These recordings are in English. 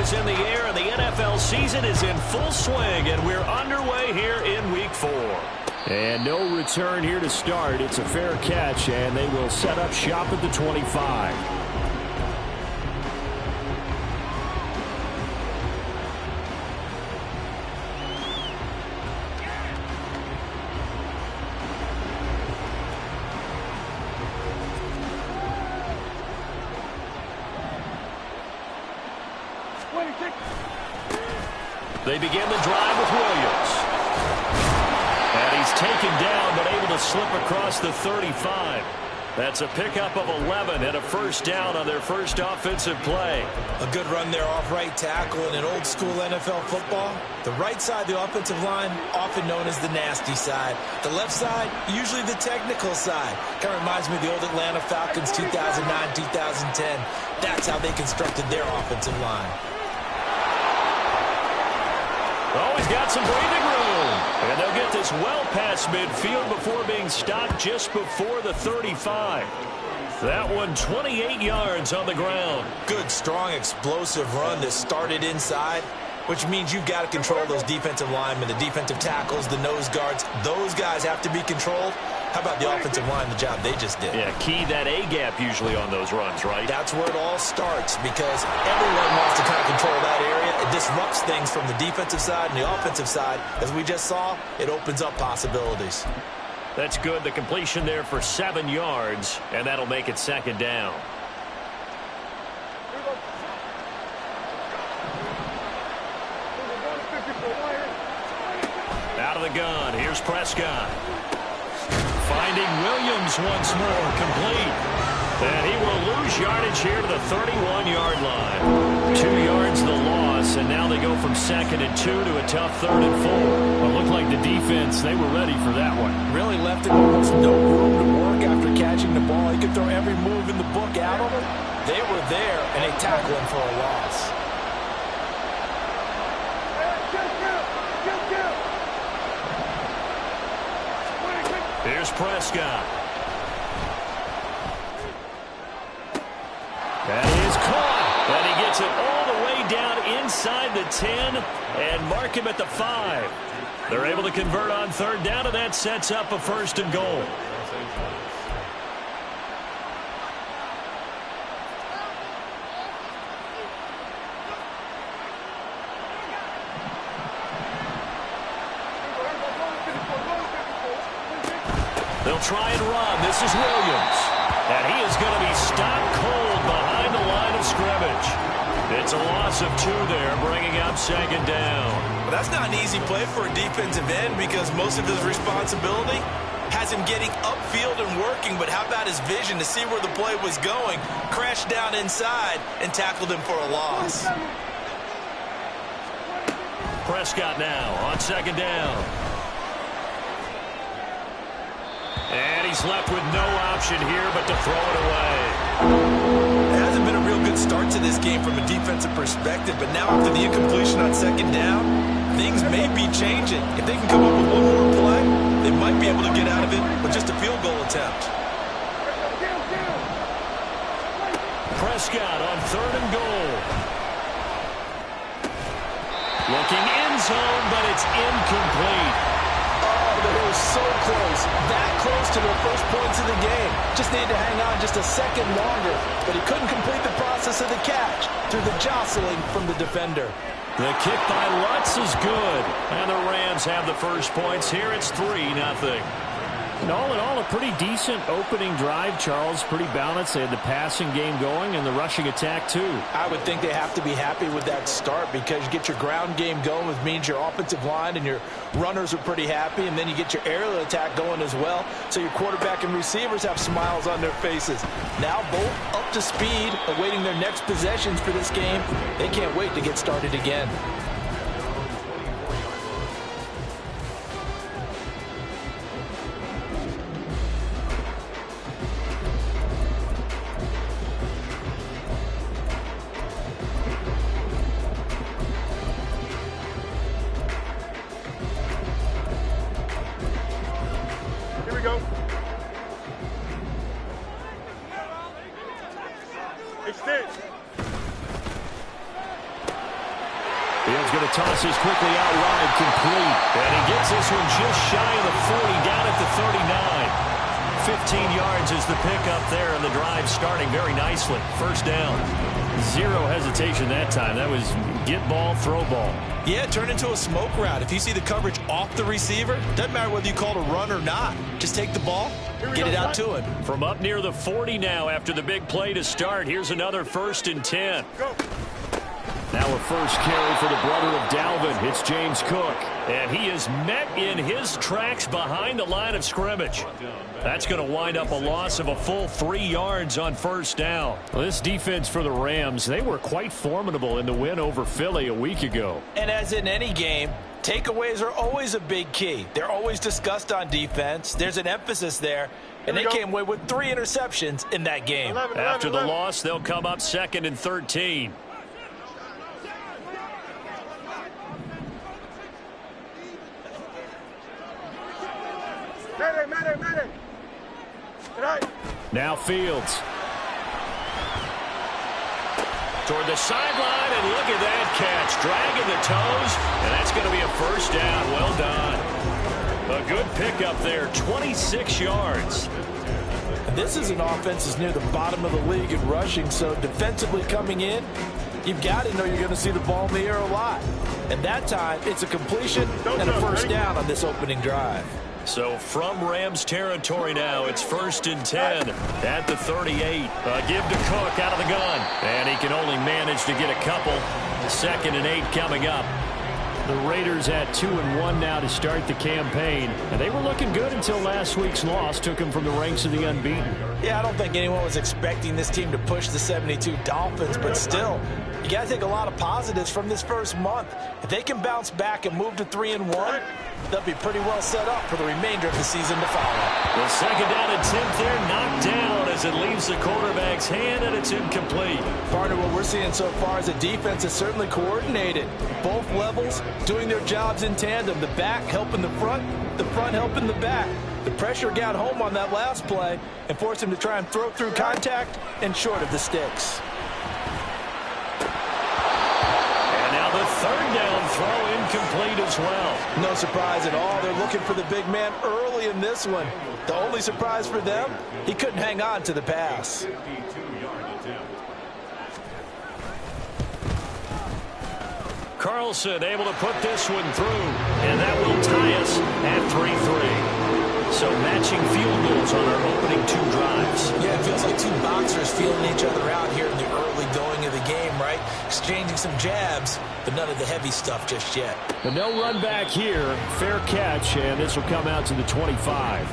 is in the air, and the NFL season is in full swing, and we're underway here in Week 4. And no return here to start. It's a fair catch, and they will set up shop at the 25. They begin the drive with Williams. And he's taken down, but able to slip across the 35. That's a pickup of 11 and a first down on their first offensive play. A good run there off right tackle in an old-school NFL football. The right side of the offensive line, often known as the nasty side. The left side, usually the technical side. Kind of reminds me of the old Atlanta Falcons 2009-2010. That's how they constructed their offensive line. Oh, he's got some breathing room. And they'll get this well past midfield before being stopped just before the 35. That one 28 yards on the ground. Good, strong, explosive run that started inside, which means you've got to control those defensive linemen, the defensive tackles, the nose guards. Those guys have to be controlled. How about the offensive line, the job they just did? Yeah, key that A-gap usually on those runs, right? That's where it all starts because everyone wants to kind of control that area. It disrupts things from the defensive side and the offensive side. As we just saw, it opens up possibilities. That's good. The completion there for 7 yards, and that'll make it second down. Out of the gun, here's Prescott. Finding Williams once more, complete. And he will lose yardage here to the 31-yard line. 2 yards the loss, and now they go from 2nd and 2 to a tough 3rd and 4. Well, it looked like the defense, they were ready for that one. Really left him almost no room to work after catching the ball. He could throw every move in the book out of him. They were there, and they tackled him for a loss. Here's Prescott. That is caught. And he gets it all the way down inside the 10 and mark him at the 5. They're able to convert on 3rd down, and that sets up a 1st and goal. They'll try and run. This is Williams. And he is going to be stopped cold behind the line of scrimmage. It's a loss of 2 there, bringing up 2nd down. Well, that's not an easy play for a defensive end because most of his responsibility has him getting upfield and working, but how about his vision to see where the play was going, crashed down inside, and tackled him for a loss. Prescott now on 2nd down. And he's left with no option here but to throw it away. It hasn't been a real good start to this game from a defensive perspective, but now after the incompletion on 2nd down, things may be changing. If they can come up with one more play, they might be able to get out of it with just a field goal attempt. Prescott on 3rd and goal. Looking end zone, but it's incomplete. They were so close, that close to their first points of the game. Just needed to hang on just a second longer, but he couldn't complete the process of the catch through the jostling from the defender. The kick by Lutz is good, and the Rams have the first points here. It's 3-0. And all in all, a pretty decent opening drive, Charles. Pretty balanced. They had the passing game going and the rushing attack, too. I would think they have to be happy with that start because you get your ground game going, which means your offensive line and your runners are pretty happy, and then you get your aerial attack going as well, so your quarterback and receivers have smiles on their faces. Now both up to speed, awaiting their next possessions for this game. They can't wait to get started again. He's going to toss this quickly out wide, complete. And he gets this one just shy of the 40, down at the 39. 15 yards is the pickup there, and the drive starting very nicely. First down. Zero hesitation that time. That was get ball, throw ball. Yeah, turn into a smoke route. If you see the coverage off the receiver, doesn't matter whether you call it a run or not. Just take the ball, get it out to him. From up near the 40 now after the big play to start. Here's another 1st and 10. Go. Now a first carry for the brother of Dalvin. It's James Cook. And he is met in his tracks behind the line of scrimmage. That's going to wind up a loss of a full 3 yards on first down. Well, this defense for the Rams, they were quite formidable in the win over Philly a week ago. And as in any game, takeaways are always a big key. They're always discussed on defense. There's an emphasis there. And they came away with 3 interceptions in that game. After the loss, they'll come up 2nd and 13. Madden. Right. Now Fields. Toward the sideline, and look at that catch. Dragging the toes, and that's going to be a first down. Well done. A good pickup there, 26 yards. This is an offense that's near the bottom of the league in rushing, so defensively coming in, you've got to know you're going to see the ball in the air a lot. And that time, it's a completion and a first down on this opening drive. So from Rams territory now, it's 1st and 10 at the 38. Give to Cook out of the gun. And he can only manage to get a couple. 2nd and 8 coming up. The Raiders at 2-1 now to start the campaign. And they were looking good until last week's loss took them from the ranks of the unbeaten. Yeah, I don't think anyone was expecting this team to push the 72 Dolphins, but still, you got to take a lot of positives from this first month. If they can bounce back and move to 3-1, they'll be pretty well set up for the remainder of the season to follow. The 2nd down and 10th there, knocked down as it leaves the quarterback's hand, and it's incomplete. Partner, what we're seeing so far is a defense is certainly coordinated. Both levels doing their jobs in tandem. The back helping the front helping the back. The pressure got home on that last play and forced him to try and throw through contact and short of the sticks. The 3rd down throw incomplete as well. No surprise at all. They're looking for the big man early in this one. The only surprise for them, he couldn't hang on to the pass. Carlson able to put this one through, and that will tie us at 3-3. So matching field goals on our opening 2 drives. Yeah, it feels like 2 boxers feeling each other out here in the early going of the game, right? Exchanging some jabs, but none of the heavy stuff just yet. But no run back here. Fair catch, and this will come out to the 25.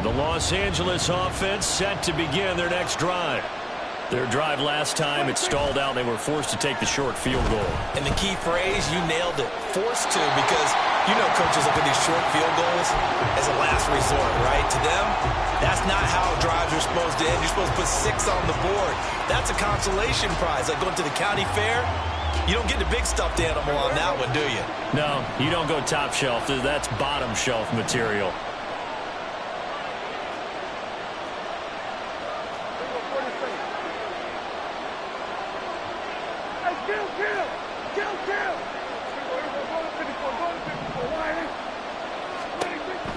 The Los Angeles offense set to begin their next drive. Their drive last time, it stalled out. They were forced to take the short field goal. And the key phrase, you nailed it. Forced to, because you know coaches look at these short field goals as a last resort, right? To them, that's not how drives are supposed to end. You're supposed to put 6 on the board. That's a consolation prize. Like going to the county fair, you don't get the big stuffed animal on that one, do you? No, you don't go top shelf. That's bottom shelf material.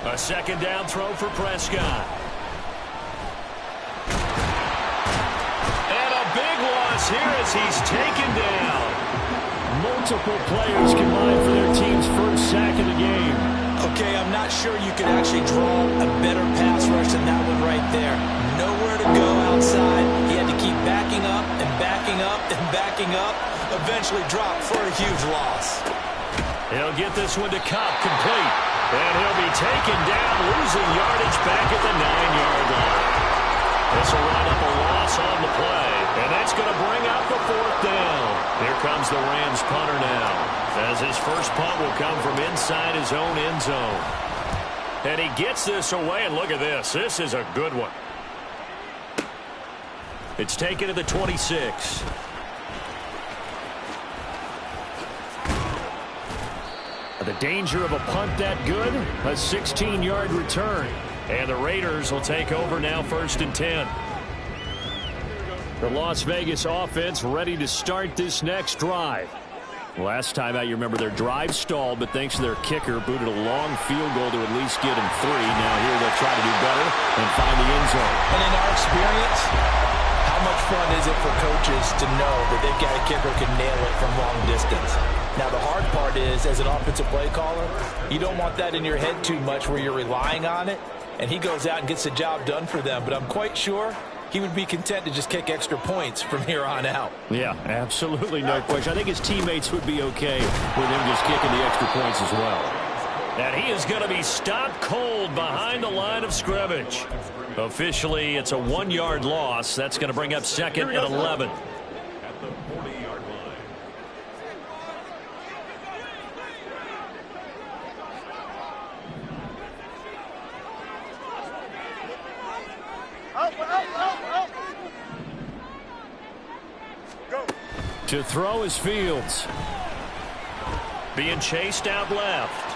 A 2nd down throw for Prescott. And a big loss here as he's taken down. Multiple players combined for their team's first sack of the game. Okay, I'm not sure you could actually draw a better pass rush than that one right there. Nowhere to go outside. He had to keep backing up and backing up and backing up. Eventually dropped for a huge loss. He'll get this one to Cobb, complete. And he'll be taken down, losing yardage back at the 9-yard line. This will run up a loss on the play. And that's going to bring up the 4th down. Here comes the Rams punter now, as his first punt will come from inside his own end zone. And he gets this away, and look at this. This is a good one. It's taken to the 26. The danger of a punt that good, a 16-yard return. And the Raiders will take over now, 1st and 10. The Las Vegas offense ready to start this next drive. Last time out, you remember their drive stalled, but thanks to their kicker, booted a long field goal to at least get him 3. Now here they'll try to do better and find the end zone. And in our experience, how much fun is it for coaches to know that they've got a kicker who can nail it from long distance? Now, the hard part is, as an offensive play caller, you don't want that in your head too much where you're relying on it, and he goes out and gets the job done for them. But I'm quite sure he would be content to just kick extra points from here on out. Yeah, absolutely, no question. I think his teammates would be okay with him just kicking the extra points as well. And he is going to be stopped cold behind the line of scrimmage. Officially, it's a 1-yard loss. That's going to bring up 2nd and 11. At the 40-yard line. Out. Go. To throw is Fields. Being chased out left.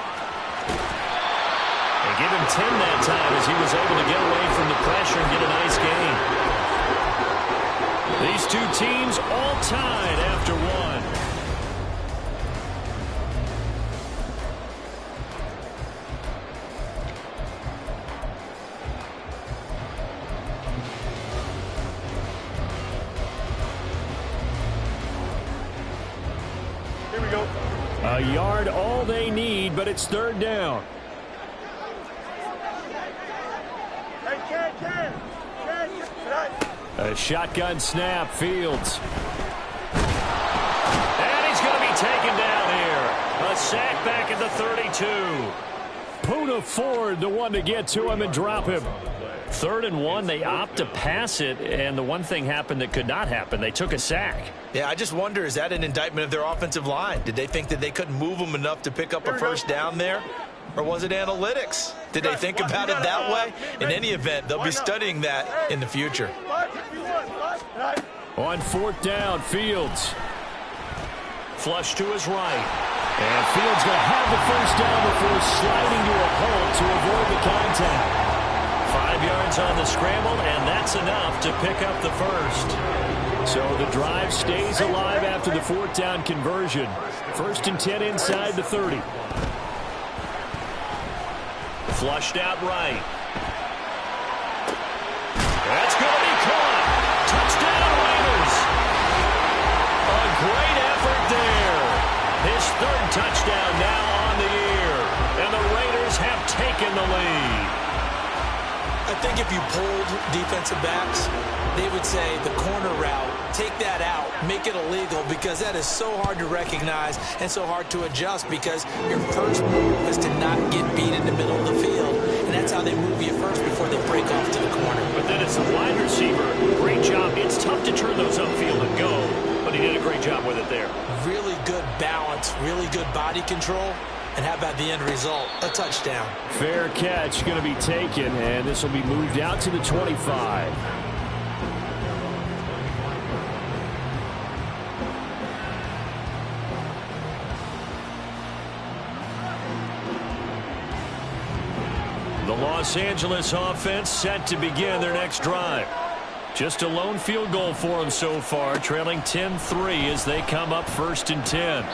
They give him 10 that time as he was able to get away from the pressure and get a nice gain. These two teams all tied after 1. Here we go. A yard all they need, but it's 3rd down. Hey, Ken. A shotgun snap, Fields. And he's going to be taken down here. A sack back at the 32. Poona Ford, the one to get to him and drop him. 3rd and 1, they opt to pass it, and the one thing happened that could not happen. They took a sack. Yeah, I just wonder, is that an indictment of their offensive line? Did they think that they couldn't move them enough to pick up a first down there? Or was it analytics? Did they think about it that way? In any event, they'll be studying that in the future. On 4th down, Fields. Flush to his right. And Fields going to have the first down before sliding to a hole to avoid the contact. 5 yards on the scramble, and that's enough to pick up the first. So the drive stays alive after the 4th down conversion. 1st and 10 inside the 30. Flushed out right. That's going to be caught. Touchdown, Raiders. A great effort there. His 3rd touchdown now on the year. And the Raiders have taken the lead. I think if you polled defensive backs, they would say the corner route, take that out, make it illegal, because that is so hard to recognize and so hard to adjust, because your first move is to not get beat in the middle of the field, and that's how they move you first before they break off to the corner. But then it's a wide receiver. Great job. It's tough to turn those upfield and go, but he did a great job with it there. Really good balance, really good body control. And how about the end result? A touchdown. Fair catch going to be taken, and this will be moved out to the 25. The Los Angeles offense set to begin their next drive. Just a lone field goal for them so far, trailing 10-3 as they come up 1st and 10.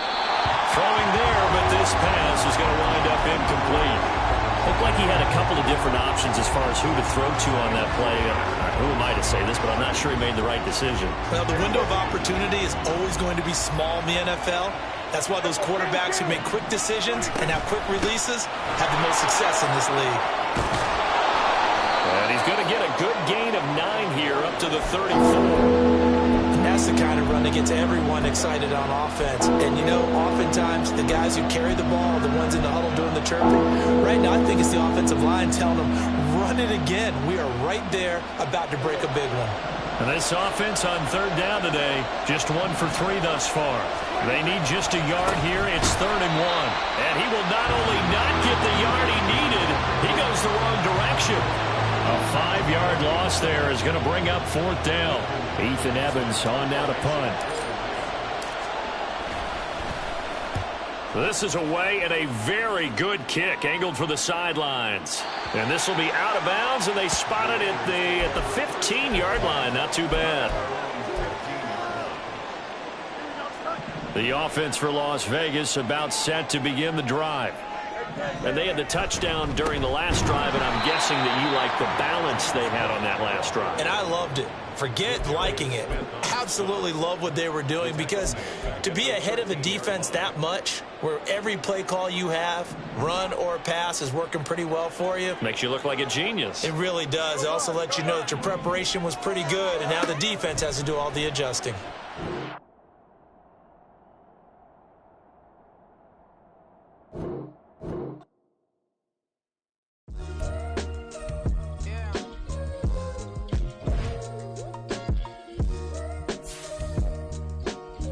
Throwing there, but this pass is going to wind up incomplete. Looked like he had a couple of different options as far as who to throw to on that play. Who am I to say this, but I'm not sure he made the right decision. Well, the window of opportunity is always going to be small in the NFL. That's why those quarterbacks who make quick decisions and have quick releases have the most success in this league. And he's going to get a good gain of 9 here up to the 34. And that's the kind of run that gets everyone excited on offense. And, you know, oftentimes the guys who carry the ball are the ones in the huddle doing the chirping. Right now, I think it's the offensive line telling them, run it again. We are right there about to break a big one. And this offense on 3rd down today, just 1 for 3 thus far. They need just a yard here. It's 3rd and 1. And he will not only not get the yard he needed, he goes the wrong direction. A 5-yard loss there is going to bring up 4th down. Ethan Evans on now to punt. This is away and a very good kick angled for the sidelines. And this will be out of bounds, and they spot it at the 15-yard line. Not too bad. The offense for Las Vegas about set to begin the drive. And they had the touchdown during the last drive, and I'm guessing that you like the balance they had on that last drive. And I loved it. Forget liking it. Absolutely love what they were doing, because to be ahead of a defense that much, where every play call you have, run or pass, is working pretty well for you. Makes you look like a genius. It really does. It also lets you know that your preparation was pretty good, and now the defense has to do all the adjusting.